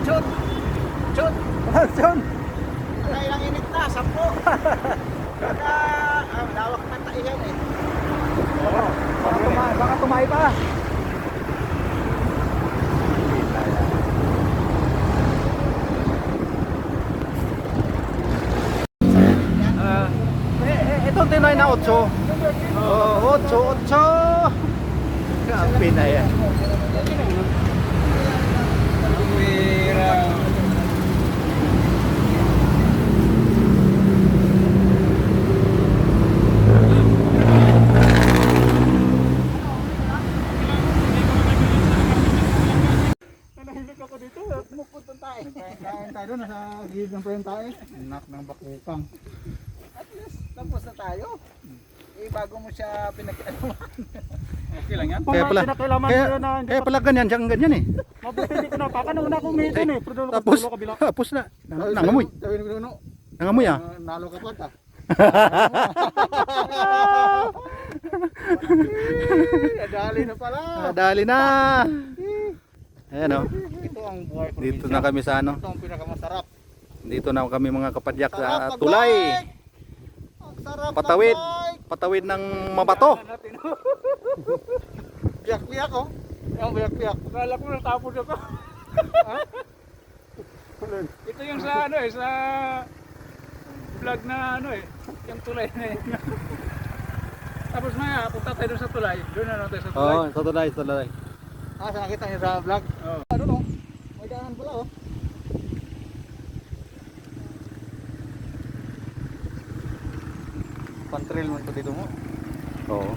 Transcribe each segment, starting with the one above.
Chut! Chut! Chun! Ilang init na? 10. Kaya, lawak na taihan eh. Oo. Baka tumahi pa. Itong Tinoy na 8. Oh, 8. Kampi na yan. Kain tayo doon, nasa gilid ng preno tayo. Anak ng bakukang. At least, tapos na tayo. Eh, bago mo siya pinakialaman. Okay lang yan. Kaya pala ganyan, siyang ganyan eh. Mabuti hindi ko napakan. Una akong umitin eh. Pero Tapos na. Nangamoy. Tawin ko doon. Nangamoy ah. Nalo ka pa ta. Dali na pala. Dali na. Ayan o. Ito ang buhay probinsya. Dito na kami sa ano. Ito ang pinakamasarap. Dito na kami mga kapadyak sa Sarap tulay. Ang sarap Patawid. ng bike. Patawid ng mabato. Biyak-biyak oh. Ang biyak-biyak. Akala ko natapos ako. Ito yung sa ano eh, sa vlog na ano eh, yung tulay na yun. Tapos maya, punta tayo doon sa tulay. Doon na tayo sa tulay. Oo, sa tulay, sa tulay. Ah, sa nakita niyo sa vlog? Oo. Ano no? May daanan pala oh. Pantrail mo ito dito mo. Oo.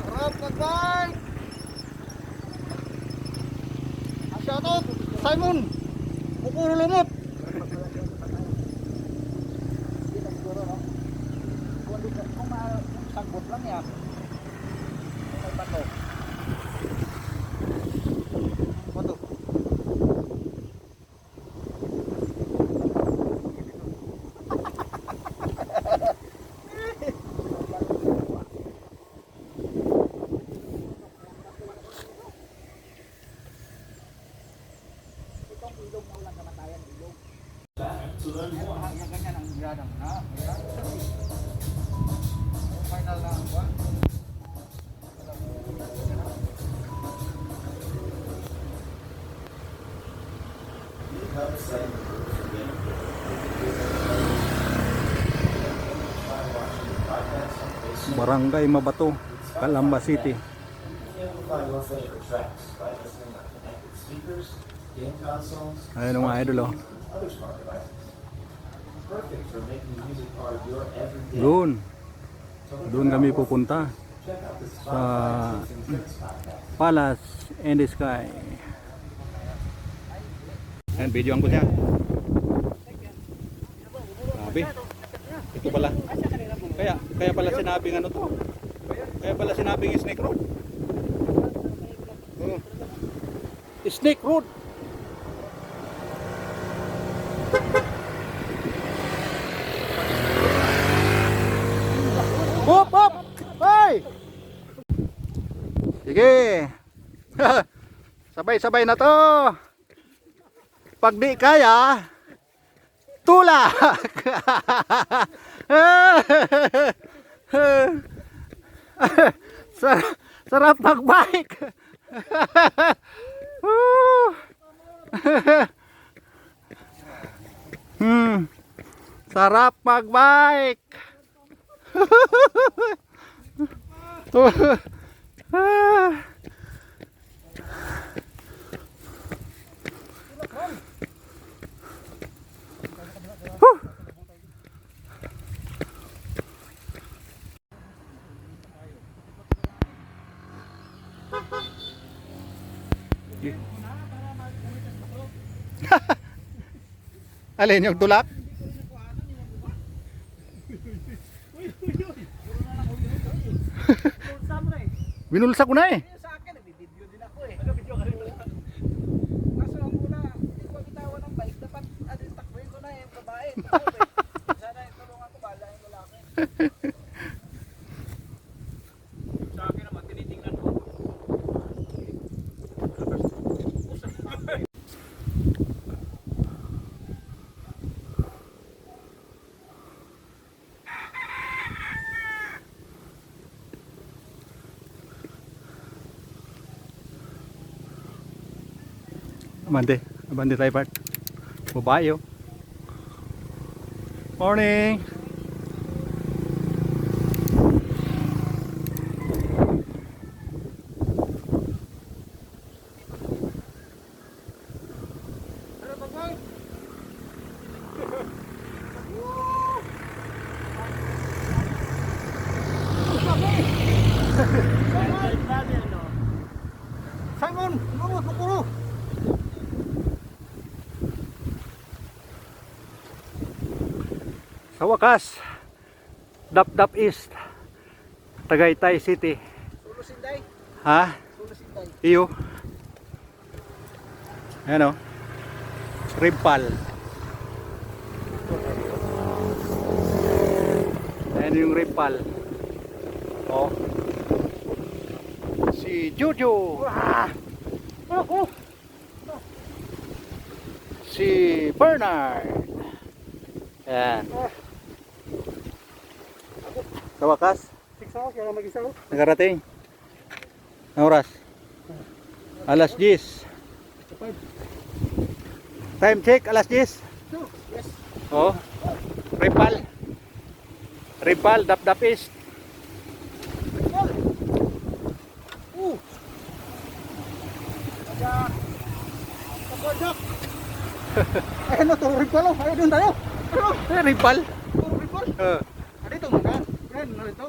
Sarap mag-bike! Ang shoutout, Simon! Bukuro lumot! Kung sagbot lang yan, may bato. Bato. Ganyan ang biradang na. Final na ang buwan. Barangay Mabato, Calamba City. Ayun mga idol oh. Doon kami pupunta sa Palace in the Sky. Ayan, videoan ko siya. Sabi, ito pala. Kaya pala sinabing ano to. Kaya pala sinabing Snake Road. Snake Road. Hop, hop! Hey! Sige. Sabay-sabay na to. Pag di kaya, tulak. Sarap mag-bike. Sarap mag-bike. Alin yung tulak? Binulsa ko na eh. Sa akin, nag-video din ako eh. Nag-video ka rin pala. Kaso ang una, hindi ko bitawan ng bike. Dapat, takbuhin ko na yung babae. Sana yung tulungan ko, bala yung lalaki. Sa akin naman, tinitingnan ko. Abante tayo part. Babae oh. Morning. Simon, lumot mo kuro. Sa wakas, Dap East, Tagaytay City. Sulusinday. Ha? Sulusinday. Iyo. Ayan o. Rimpal. Ayan yung Rimpal. Oh. Si Jojo. Si Bernard. Ayan. Sa wakas, 6 hours, kaya mag-isa ko. nakarating. Ang oras? Alas 10. Time check, alas 10. Yes. Oh. Rimpal. Rimpal, Dap East. Ay, ano, turo rin pala. Ay, doon tayo. Ano? Rimpal. Turo rin pala. Dito mo ka. Friend, ano ito?